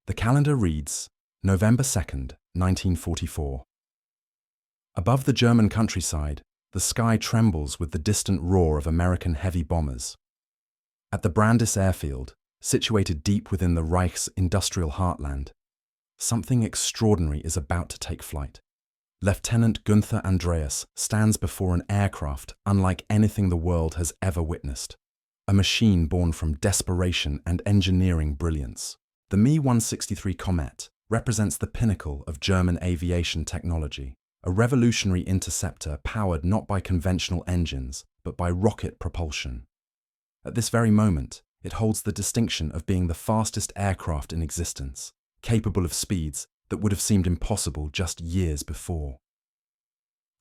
The calendar reads November 2nd, 1944. Above the German countryside, the sky trembles with the distant roar of American heavy bombers. At the Brandis airfield, situated deep within the Reich's industrial heartland, something extraordinary is about to take flight. Lieutenant Günther Andreas stands before an aircraft unlike anything the world has ever witnessed. A machine born from desperation and engineering brilliance. The Me-163 Comet represents the pinnacle of German aviation technology, a revolutionary interceptor powered not by conventional engines, but by rocket propulsion. At this very moment, it holds the distinction of being the fastest aircraft in existence, capable of speeds that would have seemed impossible just years before.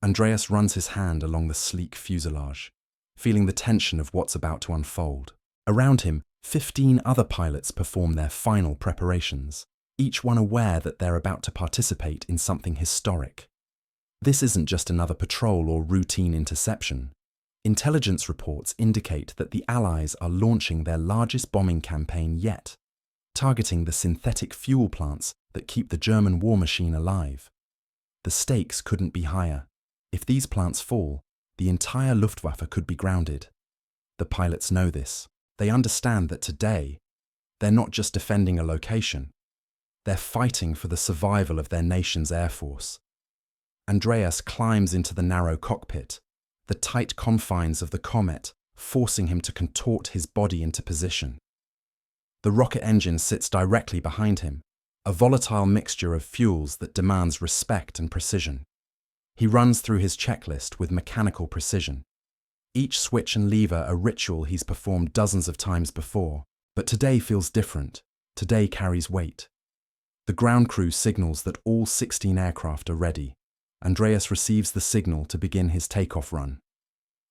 Andreas runs his hand along the sleek fuselage, feeling the tension of what's about to unfold. Around him, 15 other pilots perform their final preparations, each one aware that they're about to participate in something historic. This isn't just another patrol or routine interception. Intelligence reports indicate that the Allies are launching their largest bombing campaign yet, targeting the synthetic fuel plants that keep the German war machine alive. The stakes couldn't be higher. If these plants fall, the entire Luftwaffe could be grounded. The pilots know this. They understand that today, they're not just defending a location. They're fighting for the survival of their nation's air force. Andreas climbs into the narrow cockpit, the tight confines of the Comet forcing him to contort his body into position. The rocket engine sits directly behind him, a volatile mixture of fuels that demands respect and precision. He runs through his checklist with mechanical precision. Each switch and lever a ritual he's performed dozens of times before, but today feels different. Today carries weight. The ground crew signals that all 16 aircraft are ready. Andreas receives the signal to begin his takeoff run.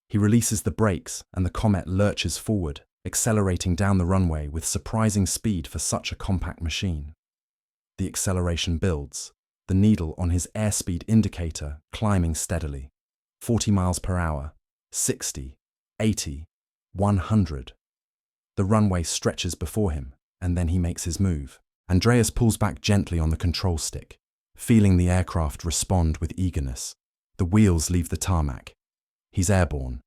He releases the brakes and the Comet lurches forward, accelerating down the runway with surprising speed for such a compact machine. The acceleration builds, the needle on his airspeed indicator climbing steadily. 40 miles per hour, 60, 80, 100. The runway stretches before him, and then he makes his move. Andreas pulls back gently on the control stick, feeling the aircraft respond with eagerness. The wheels leave the tarmac. He's airborne.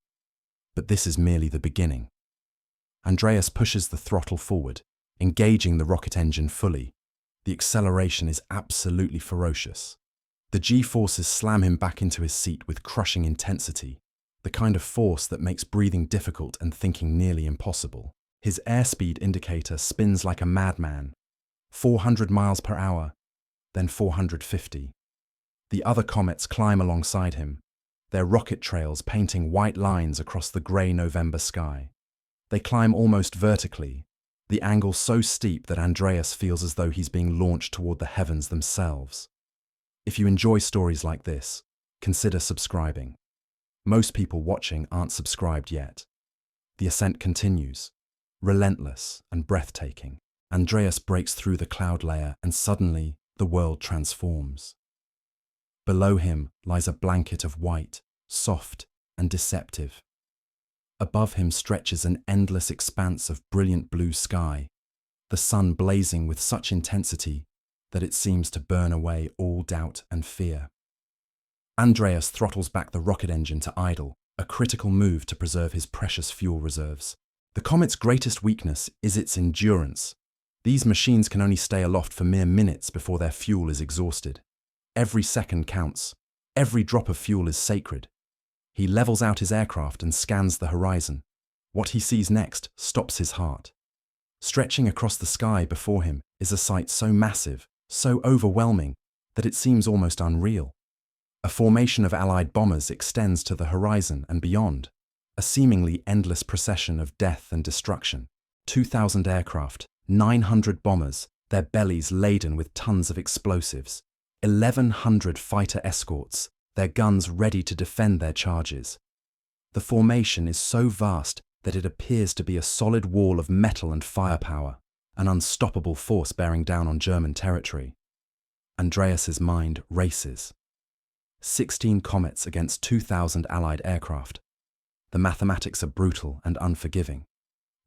But this is merely the beginning. Andreas pushes the throttle forward, engaging the rocket engine fully. The acceleration is absolutely ferocious. The G-forces slam him back into his seat with crushing intensity, the kind of force that makes breathing difficult and thinking nearly impossible. His airspeed indicator spins like a madman. 400 miles per hour, then 450. The other Comets climb alongside him, their rocket trails painting white lines across the grey November sky. They climb almost vertically, the angle so steep that Andreas feels as though he's being launched toward the heavens themselves. If you enjoy stories like this, consider subscribing. Most people watching aren't subscribed yet. The ascent continues, relentless and breathtaking. Andreas breaks through the cloud layer and suddenly the world transforms. Below him lies a blanket of white, soft and deceptive. Above him stretches an endless expanse of brilliant blue sky, the sun blazing with such intensity that it seems to burn away all doubt and fear. Andreas throttles back the rocket engine to idle, a critical move to preserve his precious fuel reserves. The Comet's greatest weakness is its endurance. These machines can only stay aloft for mere minutes before their fuel is exhausted. Every second counts. Every drop of fuel is sacred. He levels out his aircraft and scans the horizon. What he sees next stops his heart. Stretching across the sky before him is a sight so massive, so overwhelming, that it seems almost unreal. A formation of Allied bombers extends to the horizon and beyond, a seemingly endless procession of death and destruction. 2,000 aircraft, 900 bombers, their bellies laden with tons of explosives. 1,100 fighter escorts, their guns ready to defend their charges. The formation is so vast that it appears to be a solid wall of metal and firepower, an unstoppable force bearing down on German territory. Andreas's mind races. 16 Comets against 2,000 Allied aircraft. The mathematics are brutal and unforgiving.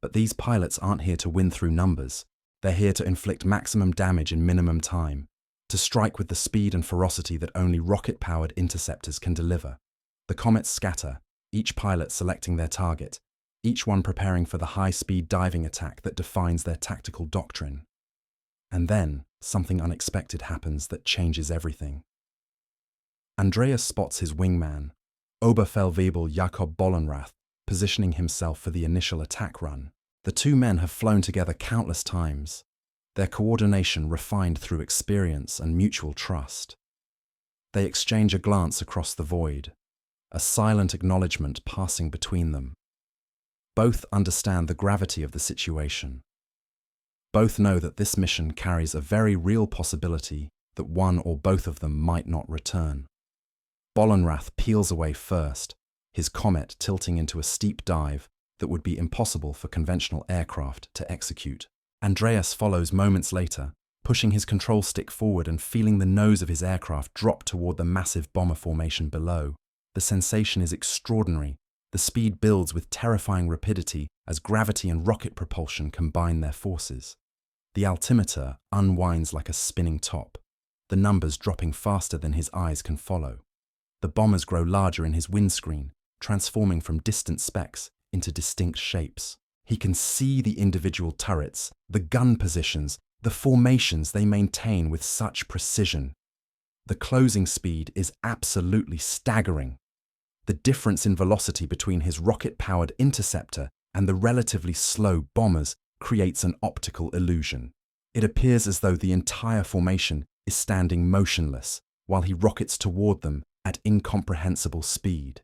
But these pilots aren't here to win through numbers. They're here to inflict maximum damage in minimum time, to strike with the speed and ferocity that only rocket-powered interceptors can deliver. The comets scatter, each pilot selecting their target, each one preparing for the high-speed diving attack that defines their tactical doctrine. And then, something unexpected happens that changes everything. Andreas spots his wingman, Oberfeldwebel Jakob Bollenrath, positioning himself for the initial attack run. The two men have flown together countless times, their coordination refined through experience and mutual trust. They exchange a glance across the void, a silent acknowledgement passing between them. Both understand the gravity of the situation. Both know that this mission carries a very real possibility that one or both of them might not return. Bollenrath peels away first, his comet tilting into a steep dive that would be impossible for conventional aircraft to execute. Andreas follows moments later, pushing his control stick forward and feeling the nose of his aircraft drop toward the massive bomber formation below. The sensation is extraordinary. The speed builds with terrifying rapidity as gravity and rocket propulsion combine their forces. The altimeter unwinds like a spinning top, the numbers dropping faster than his eyes can follow. The bombers grow larger in his windscreen, transforming from distant specks into distinct shapes. He can see the individual turrets, the gun positions, the formations they maintain with such precision. The closing speed is absolutely staggering. The difference in velocity between his rocket-powered interceptor and the relatively slow bombers creates an optical illusion. It appears as though the entire formation is standing motionless while he rockets toward them at incomprehensible speed.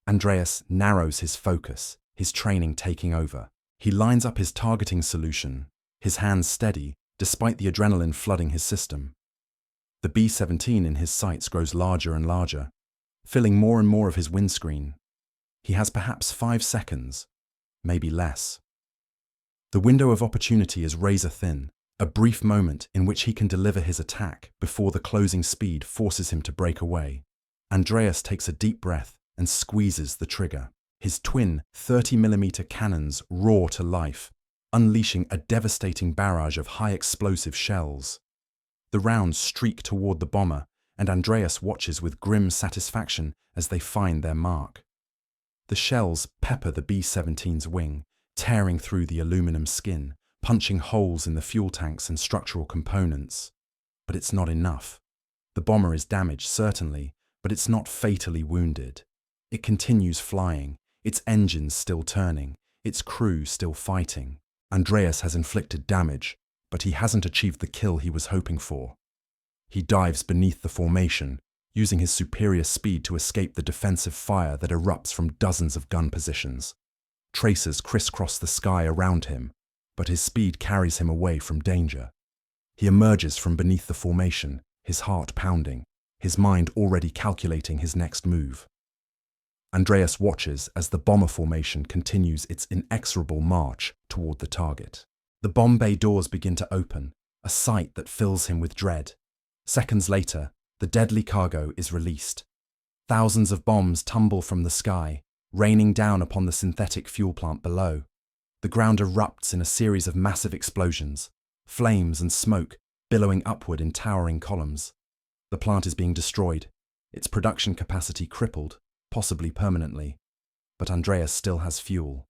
Andreas narrows his focus, his training taking over. He lines up his targeting solution, his hands steady, despite the adrenaline flooding his system. The B-17 in his sights grows larger and larger, filling more and more of his windscreen. He has perhaps 5 seconds, maybe less. The window of opportunity is razor-thin, a brief moment in which he can deliver his attack before the closing speed forces him to break away. Andreas takes a deep breath and squeezes the trigger. His twin 30mm cannons roar to life, unleashing a devastating barrage of high-explosive shells. The rounds streak toward the bomber, and Andreas watches with grim satisfaction as they find their mark. The shells pepper the B-17's wing, tearing through the aluminum skin, punching holes in the fuel tanks and structural components. But it's not enough. The bomber is damaged, certainly, but it's not fatally wounded. It continues flying, its engines still turning, its crew still fighting. Andreas has inflicted damage, but he hasn't achieved the kill he was hoping for. He dives beneath the formation, using his superior speed to escape the defensive fire that erupts from dozens of gun positions. Tracers crisscross the sky around him, but his speed carries him away from danger. He emerges from beneath the formation, his heart pounding, his mind already calculating his next move. Andreas watches as the bomber formation continues its inexorable march toward the target. The bomb bay doors begin to open, a sight that fills him with dread. Seconds later, the deadly cargo is released. Thousands of bombs tumble from the sky, raining down upon the synthetic fuel plant below. The ground erupts in a series of massive explosions, flames and smoke billowing upward in towering columns. The plant is being destroyed, its production capacity crippled, possibly permanently. But Andreas still has fuel.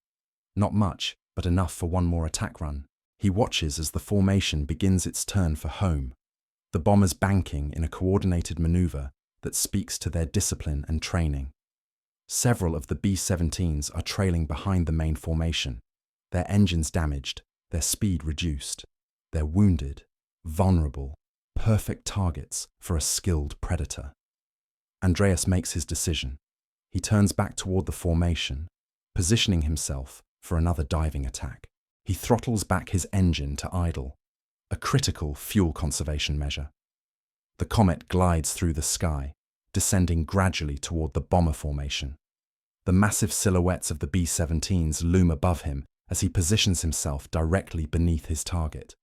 Not much, but enough for one more attack run. He watches as the formation begins its turn for home, the bombers banking in a coordinated maneuver that speaks to their discipline and training. Several of the B-17s are trailing behind the main formation, their engines damaged, their speed reduced. They're wounded, vulnerable, perfect targets for a skilled predator. Andreas makes his decision. He turns back toward the formation, positioning himself for another diving attack. He throttles back his engine to idle, a critical fuel conservation measure. The comet glides through the sky, descending gradually toward the bomber formation. The massive silhouettes of the B-17s loom above him as he positions himself directly beneath his target.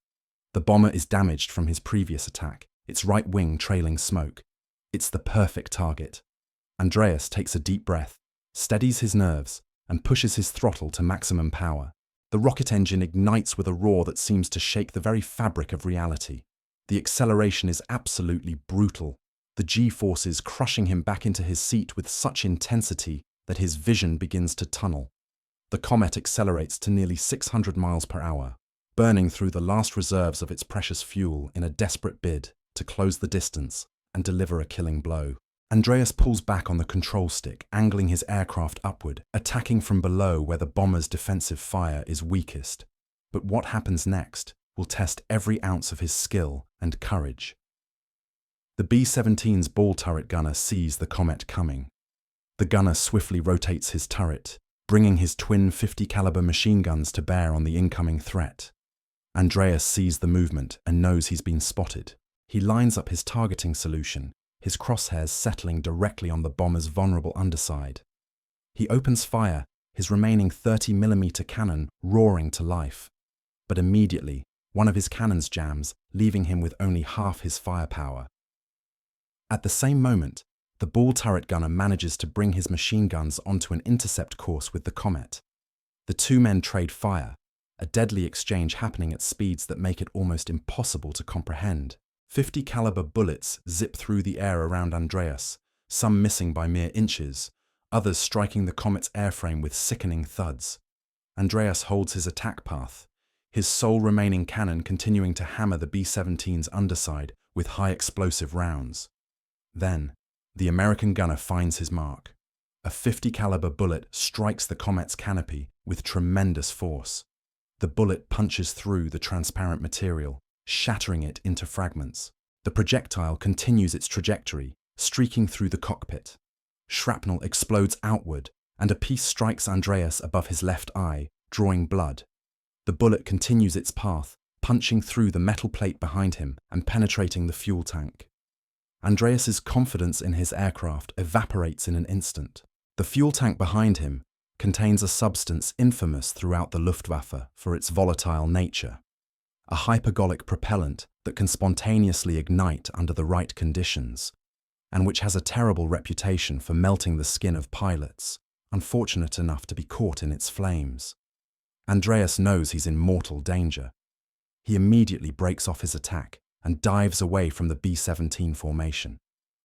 The bomber is damaged from his previous attack, its right wing trailing smoke. It's the perfect target. Andreas takes a deep breath, steadies his nerves, and pushes his throttle to maximum power. The rocket engine ignites with a roar that seems to shake the very fabric of reality. The acceleration is absolutely brutal, the G-forces crushing him back into his seat with such intensity that his vision begins to tunnel. The comet accelerates to nearly 600 miles per hour, burning through the last reserves of its precious fuel in a desperate bid to close the distance and deliver a killing blow. Andreas pulls back on the control stick, angling his aircraft upward, attacking from below where the bomber's defensive fire is weakest. But what happens next will test every ounce of his skill and courage. The B-17's ball turret gunner sees the comet coming. The gunner swiftly rotates his turret, bringing his twin 50 caliber machine guns to bear on the incoming threat. Andreas sees the movement and knows he's been spotted. He lines up his targeting solution, his crosshairs settling directly on the bomber's vulnerable underside. He opens fire, his remaining 30mm cannon roaring to life. But immediately, one of his cannons jams, leaving him with only half his firepower. At the same moment, the ball turret gunner manages to bring his machine guns onto an intercept course with the comet. The two men trade fire, a deadly exchange happening at speeds that make it almost impossible to comprehend. 50 caliber bullets zip through the air around Andreas, some missing by mere inches, others striking the comet's airframe with sickening thuds. Andreas holds his attack path, his sole remaining cannon continuing to hammer the B-17's underside with high explosive rounds. Then, the American gunner finds his mark. A 50 caliber bullet strikes the comet's canopy with tremendous force. The bullet punches through the transparent material, shattering it into fragments. The projectile continues its trajectory, streaking through the cockpit. Shrapnel explodes outward, and a piece strikes Andreas above his left eye, drawing blood. The bullet continues its path, punching through the metal plate behind him and penetrating the fuel tank. Andreas's confidence in his aircraft evaporates in an instant. The fuel tank behind him contains a substance infamous throughout the Luftwaffe for its volatile nature. A hypergolic propellant that can spontaneously ignite under the right conditions, and which has a terrible reputation for melting the skin of pilots, unfortunate enough to be caught in its flames. Andreas knows he's in mortal danger. He immediately breaks off his attack and dives away from the B-17 formation,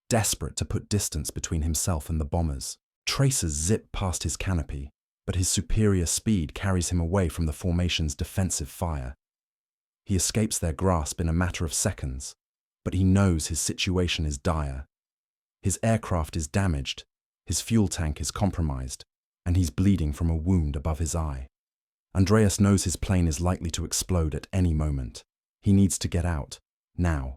desperate to put distance between himself and the bombers. Tracers zip past his canopy, but his superior speed carries him away from the formation's defensive fire. He escapes their grasp in a matter of seconds, but he knows his situation is dire. His aircraft is damaged, his fuel tank is compromised, and he's bleeding from a wound above his eye. Andreas knows his plane is likely to explode at any moment. He needs to get out, now.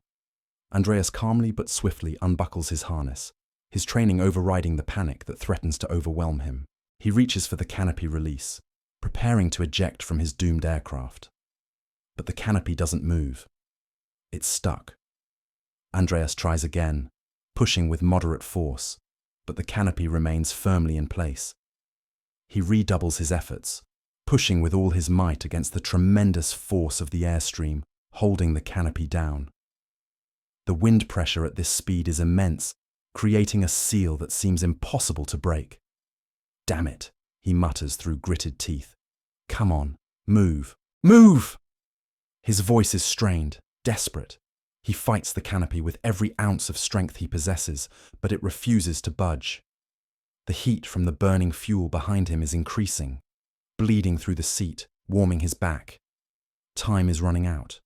Andreas calmly but swiftly unbuckles his harness, his training overriding the panic that threatens to overwhelm him. He reaches for the canopy release, preparing to eject from his doomed aircraft. But the canopy doesn't move. It's stuck. Andreas tries again, pushing with moderate force, but the canopy remains firmly in place. He redoubles his efforts, pushing with all his might against the tremendous force of the airstream, holding the canopy down. The wind pressure at this speed is immense, creating a seal that seems impossible to break. "Damn it," he mutters through gritted teeth. "Come on, move, move!" His voice is strained, desperate. He fights the canopy with every ounce of strength he possesses, but it refuses to budge. The heat from the burning fuel behind him is increasing, bleeding through the seat, warming his back. Time is running out.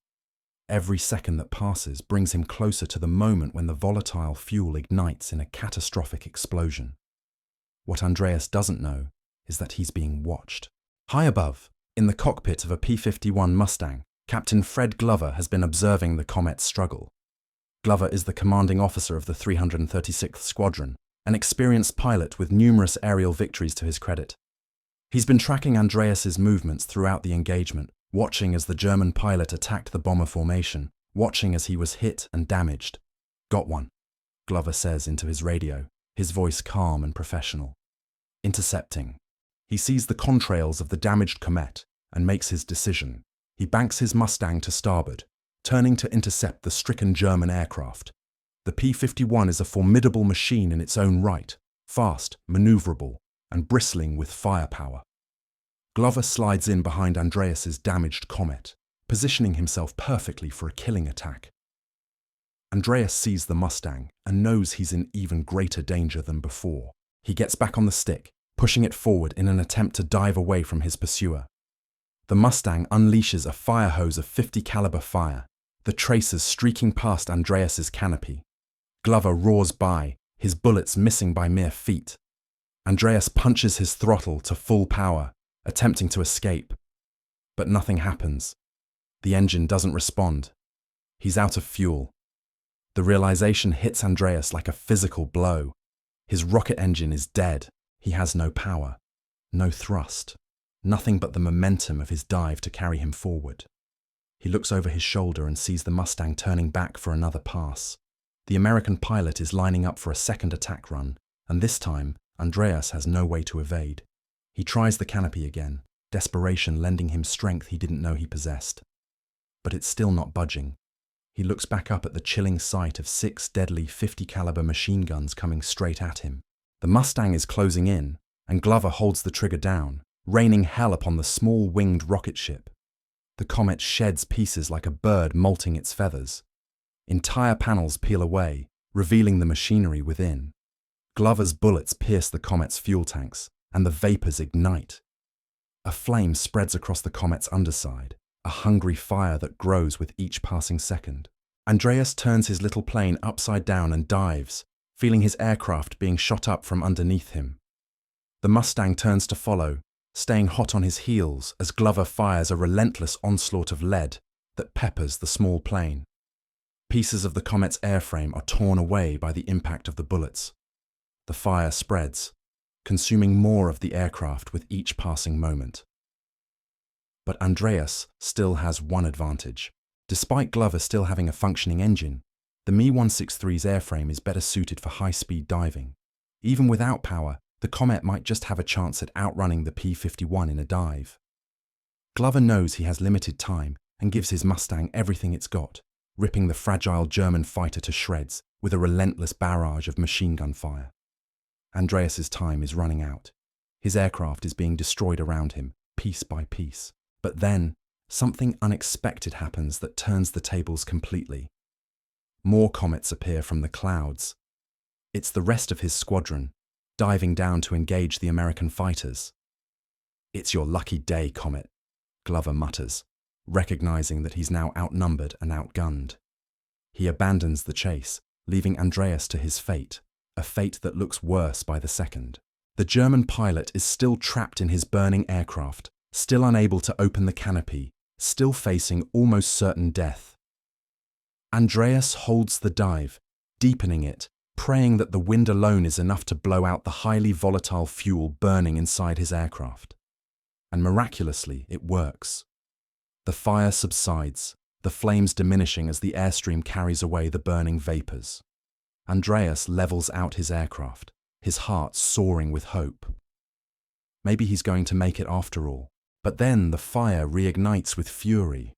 Every second that passes brings him closer to the moment when the volatile fuel ignites in a catastrophic explosion. What Andreas doesn't know is that he's being watched. High above, in the cockpit of a P-51 Mustang, Captain Fred Glover has been observing the comet's struggle. Glover is the commanding officer of the 336th Squadron, an experienced pilot with numerous aerial victories to his credit. He's been tracking Andreas's movements throughout the engagement, watching as the German pilot attacked the bomber formation, watching as he was hit and damaged. "Got one," Glover says into his radio, his voice calm and professional. Intercepting. He sees the contrails of the damaged comet and makes his decision. He banks his Mustang to starboard, turning to intercept the stricken German aircraft. The P-51 is a formidable machine in its own right, fast, maneuverable, and bristling with firepower. Glover slides in behind Andreas's damaged Comet, positioning himself perfectly for a killing attack. Andreas sees the Mustang and knows he's in even greater danger than before. He gets back on the stick, pushing it forward in an attempt to dive away from his pursuer. The Mustang unleashes a fire hose of .50 caliber fire, the tracers streaking past Andreas's canopy. Glover roars by, his bullets missing by mere feet. Andreas punches his throttle to full power, attempting to escape. But nothing happens. The engine doesn't respond. He's out of fuel. The realization hits Andreas like a physical blow. His rocket engine is dead. He has no power, no thrust, nothing but the momentum of his dive to carry him forward. He looks over his shoulder and sees the Mustang turning back for another pass. The American pilot is lining up for a second attack run, and this time, Andreas has no way to evade. He tries the canopy again, desperation lending him strength he didn't know he possessed. But it's still not budging. He looks back up at the chilling sight of 6 deadly .50 caliber machine guns coming straight at him. The Mustang is closing in, and Glover holds the trigger down, raining hell upon the small winged rocket ship. The Comet sheds pieces like a bird molting its feathers. Entire panels peel away, revealing the machinery within. Glover's bullets pierce the Comet's fuel tanks, and the vapors ignite. A flame spreads across the Comet's underside, a hungry fire that grows with each passing second. Andreas turns his little plane upside down and dives, feeling his aircraft being shot up from underneath him. The Mustang turns to follow, staying hot on his heels as Glover fires a relentless onslaught of lead that peppers the small plane. Pieces of the Comet's airframe are torn away by the impact of the bullets. The fire spreads, consuming more of the aircraft with each passing moment. But Andreas still has one advantage. Despite Glover still having a functioning engine, the Me-163's airframe is better suited for high-speed diving. Even without power, the Comet might just have a chance at outrunning the P-51 in a dive. Glover knows he has limited time and gives his Mustang everything it's got, ripping the fragile German fighter to shreds with a relentless barrage of machine gun fire. Andreas's time is running out. His aircraft is being destroyed around him, piece by piece. But then, something unexpected happens that turns the tables completely. More comets appear from the clouds. It's the rest of his squadron, diving down to engage the American fighters. "It's your lucky day, Comet," Glover mutters, recognizing that he's now outnumbered and outgunned. He abandons the chase, leaving Andreas to his fate, a fate that looks worse by the second. The German pilot is still trapped in his burning aircraft, still unable to open the canopy, still facing almost certain death. Andreas holds the dive, deepening it, praying that the wind alone is enough to blow out the highly volatile fuel burning inside his aircraft. And miraculously, it works. The fire subsides, the flames diminishing as the airstream carries away the burning vapors. Andreas levels out his aircraft, his heart soaring with hope. Maybe he's going to make it after all. But then the fire reignites with fury.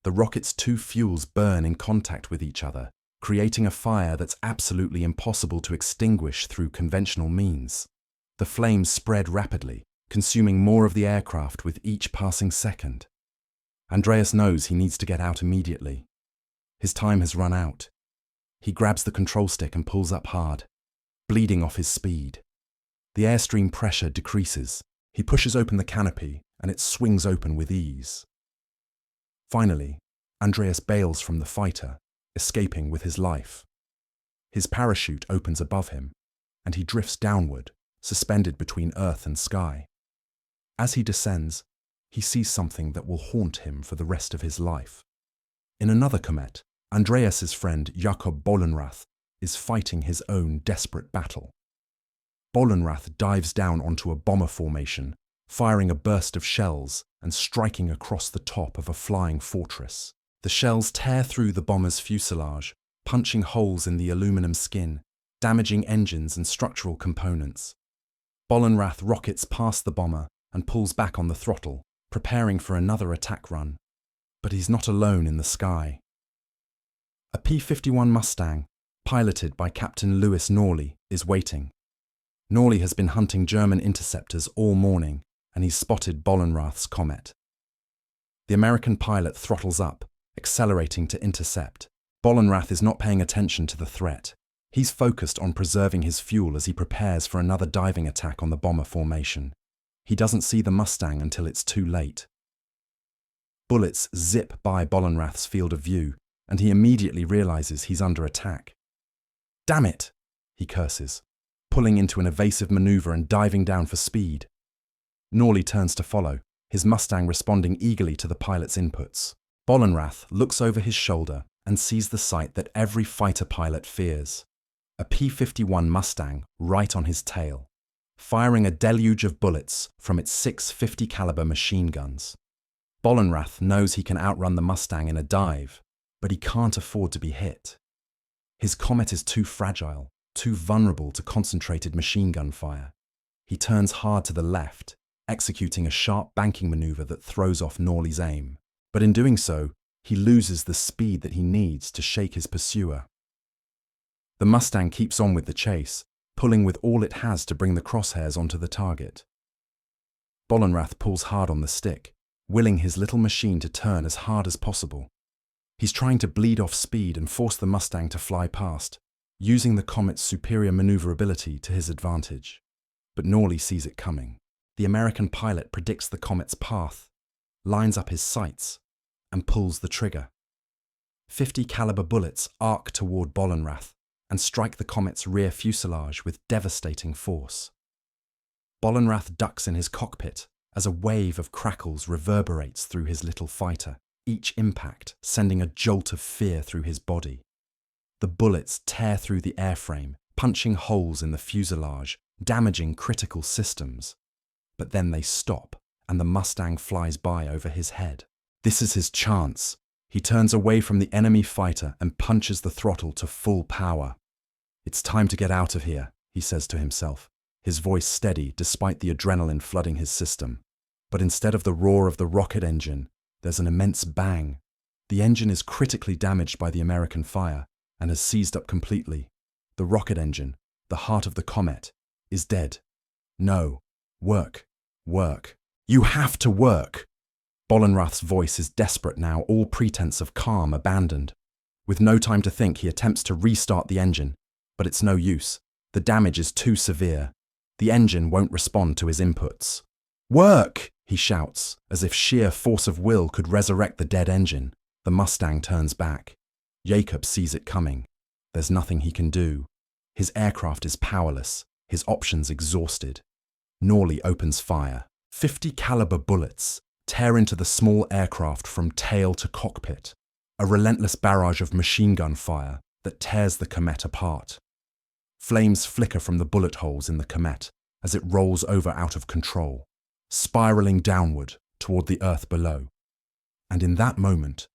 The rocket's 2 fuels burn in contact with each other, creating a fire that's absolutely impossible to extinguish through conventional means. The flames spread rapidly, consuming more of the aircraft with each passing second. Andreas knows he needs to get out immediately. His time has run out. He grabs the control stick and pulls up hard, bleeding off his speed. The airstream pressure decreases. He pushes open the canopy, and it swings open with ease. Finally, Andreas bails from the fighter, escaping with his life. His parachute opens above him, and he drifts downward, suspended between earth and sky. As he descends, he sees something that will haunt him for the rest of his life. In another comet, Andreas's friend Jakob Bohlenrath is fighting his own desperate battle. Bohlenrath dives down onto a bomber formation, firing a burst of shells and striking across the top of a flying fortress. The shells tear through the bomber's fuselage, punching holes in the aluminum skin, damaging engines and structural components. Bohlenrath rockets past the bomber and pulls back on the throttle, preparing for another attack run. But he's not alone in the sky. A P-51 Mustang, piloted by Captain Louis Norley, is waiting. Norley has been hunting German interceptors all morning, and he's spotted Bollenrath's comet. The American pilot throttles up, accelerating to intercept. Bollenrath is not paying attention to the threat. He's focused on preserving his fuel as he prepares for another diving attack on the bomber formation. He doesn't see the Mustang until it's too late. Bullets zip by Bollenrath's field of view, and he immediately realizes he's under attack. "Damn it!" he curses, pulling into an evasive maneuver and diving down for speed. Norley turns to follow, his Mustang responding eagerly to the pilot's inputs. Bollenrath looks over his shoulder and sees the sight that every fighter pilot fears: a P-51 Mustang right on his tail, firing a deluge of bullets from its 650 caliber machine guns. Bollenrath knows he can outrun the Mustang in a dive, but he can't afford to be hit. His comet is too fragile, too vulnerable to concentrated machine gun fire. He turns hard to the left, executing a sharp banking maneuver that throws off Norley's aim. But in doing so, he loses the speed that he needs to shake his pursuer. The Mustang keeps on with the chase, pulling with all it has to bring the crosshairs onto the target. Bollenrath pulls hard on the stick, willing his little machine to turn as hard as possible. He's trying to bleed off speed and force the Mustang to fly past, using the comet's superior maneuverability to his advantage. But Norley sees it coming. The American pilot predicts the comet's path, lines up his sights, and pulls the trigger. 50 caliber bullets arc toward Bollenrath and strike the comet's rear fuselage with devastating force. Bollenrath ducks in his cockpit as a wave of crackles reverberates through his little fighter, each impact sending a jolt of fear through his body. The bullets tear through the airframe, punching holes in the fuselage, damaging critical systems. But then they stop, and the Mustang flies by over his head. This is his chance. He turns away from the enemy fighter and punches the throttle to full power. "It's time to get out of here," he says to himself, his voice steady despite the adrenaline flooding his system. But instead of the roar of the rocket engine, there's an immense bang. The engine is critically damaged by the American fire and has seized up completely. The rocket engine, the heart of the comet, is dead. No. Work. Work. You have to work. Bollenrath's voice is desperate now, all pretense of calm abandoned. With no time to think, he attempts to restart the engine, but it's no use. The damage is too severe. The engine won't respond to his inputs. "Work!" he shouts, as if sheer force of will could resurrect the dead engine. The Mustang turns back. Jacob sees it coming. There's nothing he can do. His aircraft is powerless, his options exhausted. Norley opens fire. 50 caliber bullets tear into the small aircraft from tail to cockpit, a relentless barrage of machine gun fire that tears the comet apart. Flames flicker from the bullet holes in the comet as it rolls over out of control, spiraling downward toward the earth below. And in that moment,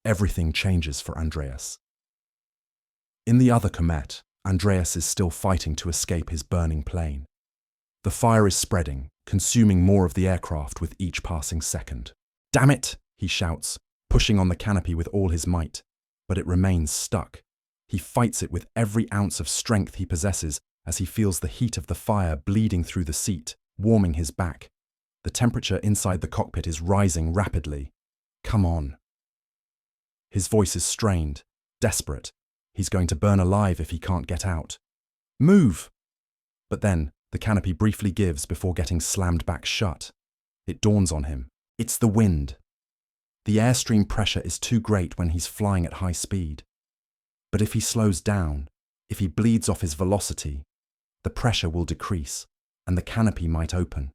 everything changes for Andreas. In the other comet, Andreas is still fighting to escape his burning plane. The fire is spreading, consuming more of the aircraft with each passing second. "Damn it!" he shouts, pushing on the canopy with all his might, but it remains stuck. He fights it with every ounce of strength he possesses as he feels the heat of the fire bleeding through the seat, warming his back. The temperature inside the cockpit is rising rapidly. "Come on." His voice is strained, desperate. He's going to burn alive if he can't get out. "Move!" But then, the canopy briefly gives before getting slammed back shut. It dawns on him. It's the wind. The airstream pressure is too great when he's flying at high speed. But if he slows down, if he bleeds off his velocity, the pressure will decrease, and the canopy might open.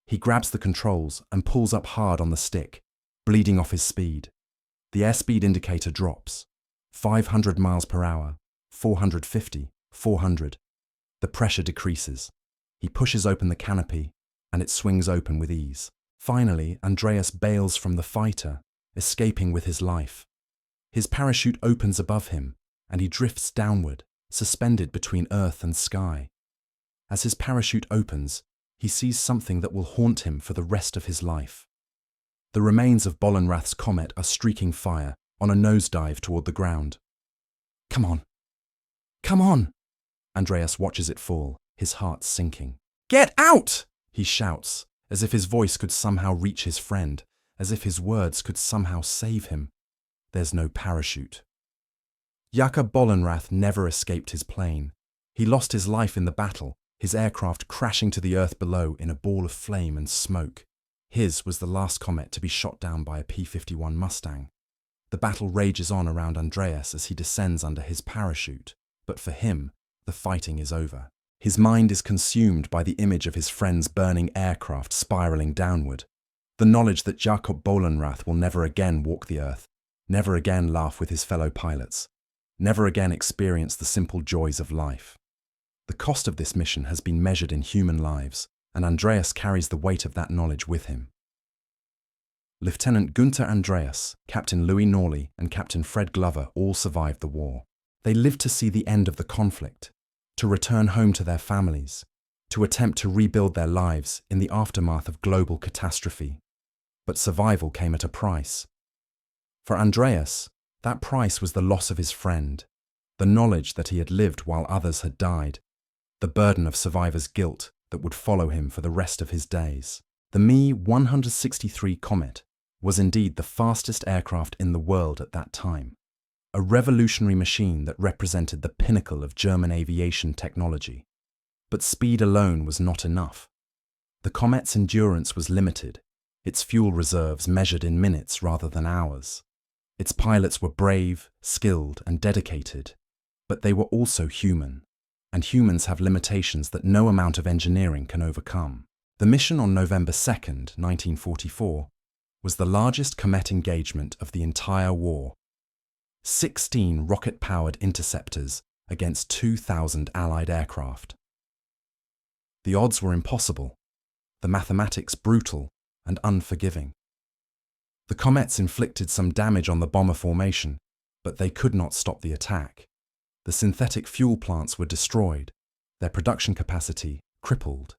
He grabs the controls and pulls up hard on the stick, bleeding off his speed. The airspeed indicator drops. 500 miles per hour, 450, 400. The pressure decreases. He pushes open the canopy, and it swings open with ease. Finally, Andreas bails from the fighter, escaping with his life. His parachute opens above him, and he drifts downward, suspended between earth and sky. As his parachute opens, he sees something that will haunt him for the rest of his life. The remains of Bollenrath's comet are streaking fire on a nosedive toward the ground. "Come on! Come on!" Andreas watches it fall, his heart sinking. "Get out!" he shouts, as if his voice could somehow reach his friend, as if his words could somehow save him. There's no parachute. Jakob Bollenrath never escaped his plane. He lost his life in the battle, his aircraft crashing to the earth below in a ball of flame and smoke. His was the last comet to be shot down by a P-51 Mustang. The battle rages on around Andreas as he descends under his parachute, but for him, the fighting is over. His mind is consumed by the image of his friend's burning aircraft spiraling downward. The knowledge that Jakob Bollenrath will never again walk the earth, never again laugh with his fellow pilots, never again experience the simple joys of life. The cost of this mission has been measured in human lives, and Andreas carries the weight of that knowledge with him. Lieutenant Gunther Andreas, Captain Louis Norley, and Captain Fred Glover all survived the war. They lived to see the end of the conflict, to return home to their families, to attempt to rebuild their lives in the aftermath of global catastrophe. But survival came at a price. For Andreas, that price was the loss of his friend, the knowledge that he had lived while others had died, the burden of survivor's guilt that would follow him for the rest of his days. The Me-163 Comet was indeed the fastest aircraft in the world at that time, a revolutionary machine that represented the pinnacle of German aviation technology. But speed alone was not enough. The Comet's endurance was limited, its fuel reserves measured in minutes rather than hours. Its pilots were brave, skilled, and dedicated, but they were also human, and humans have limitations that no amount of engineering can overcome. The mission on November 2nd, 1944, was the largest Comet engagement of the entire war. 16 rocket-powered interceptors against 2,000 Allied aircraft. The odds were impossible, the mathematics brutal and unforgiving. The Comets inflicted some damage on the bomber formation, but they could not stop the attack. The synthetic fuel plants were destroyed, their production capacity crippled.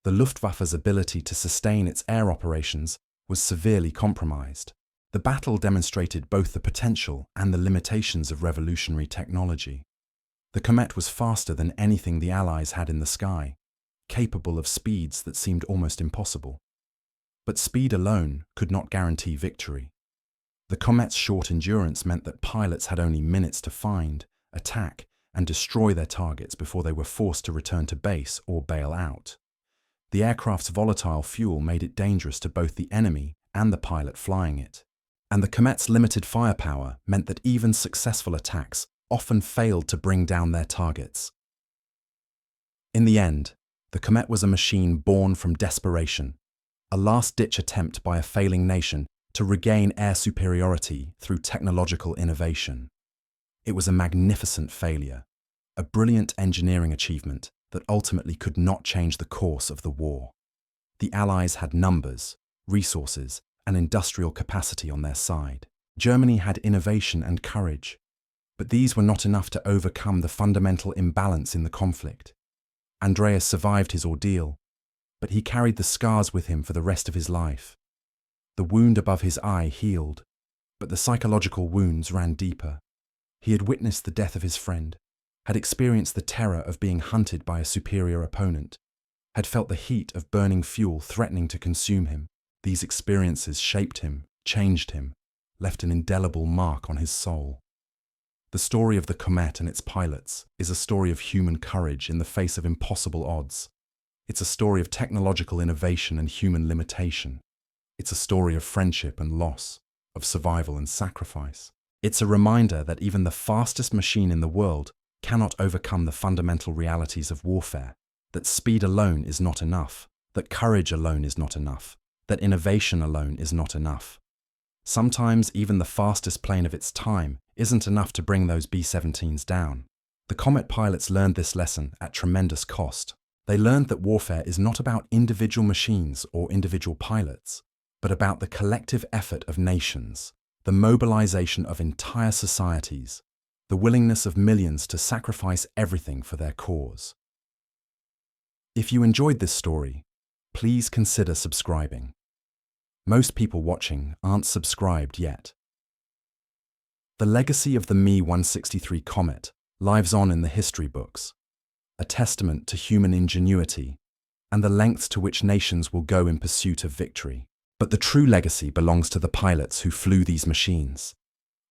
The Luftwaffe's ability to sustain its air operations was severely compromised. The battle demonstrated both the potential and the limitations of revolutionary technology. The Comet was faster than anything the Allies had in the sky, capable of speeds that seemed almost impossible. But speed alone could not guarantee victory. The Comet's short endurance meant that pilots had only minutes to find, attack, and destroy their targets before they were forced to return to base or bail out. The aircraft's volatile fuel made it dangerous to both the enemy and the pilot flying it. And the Comet's limited firepower meant that even successful attacks often failed to bring down their targets. In the end, the Comet was a machine born from desperation, a last-ditch attempt by a failing nation to regain air superiority through technological innovation. It was a magnificent failure, a brilliant engineering achievement that ultimately could not change the course of the war. The Allies had numbers, resources, and industrial capacity on their side. Germany had innovation and courage, but these were not enough to overcome the fundamental imbalance in the conflict. Andreas survived his ordeal, but he carried the scars with him for the rest of his life. The wound above his eye healed, but the psychological wounds ran deeper. He had witnessed the death of his friend, had experienced the terror of being hunted by a superior opponent, had felt the heat of burning fuel threatening to consume him. These experiences shaped him, changed him, left an indelible mark on his soul. The story of the Comet and its pilots is a story of human courage in the face of impossible odds. It's a story of technological innovation and human limitation. It's a story of friendship and loss, of survival and sacrifice. It's a reminder that even the fastest machine in the world cannot overcome the fundamental realities of warfare, that speed alone is not enough, that courage alone is not enough, that innovation alone is not enough. Sometimes even the fastest plane of its time isn't enough to bring those B-17s down. The Comet pilots learned this lesson at tremendous cost. They learned that warfare is not about individual machines or individual pilots, but about the collective effort of nations, the mobilization of entire societies, the willingness of millions to sacrifice everything for their cause. If you enjoyed this story, please consider subscribing. Most people watching aren't subscribed yet. The legacy of the Me-163 Comet lives on in the history books, a testament to human ingenuity and the lengths to which nations will go in pursuit of victory. But the true legacy belongs to the pilots who flew these machines,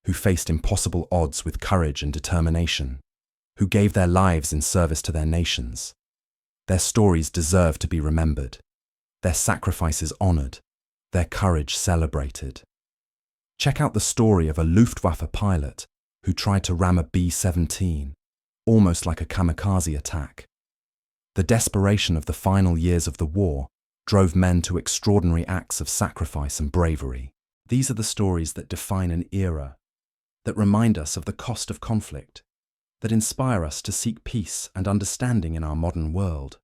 who faced impossible odds with courage and determination, who gave their lives in service to their nations. Their stories deserve to be remembered, their sacrifices honored, their courage celebrated. Check out the story of a Luftwaffe pilot who tried to ram a B-17, almost like a kamikaze attack. The desperation of the final years of the war drove men to extraordinary acts of sacrifice and bravery. These are the stories that define an era, that remind us of the cost of conflict, that inspire us to seek peace and understanding in our modern world.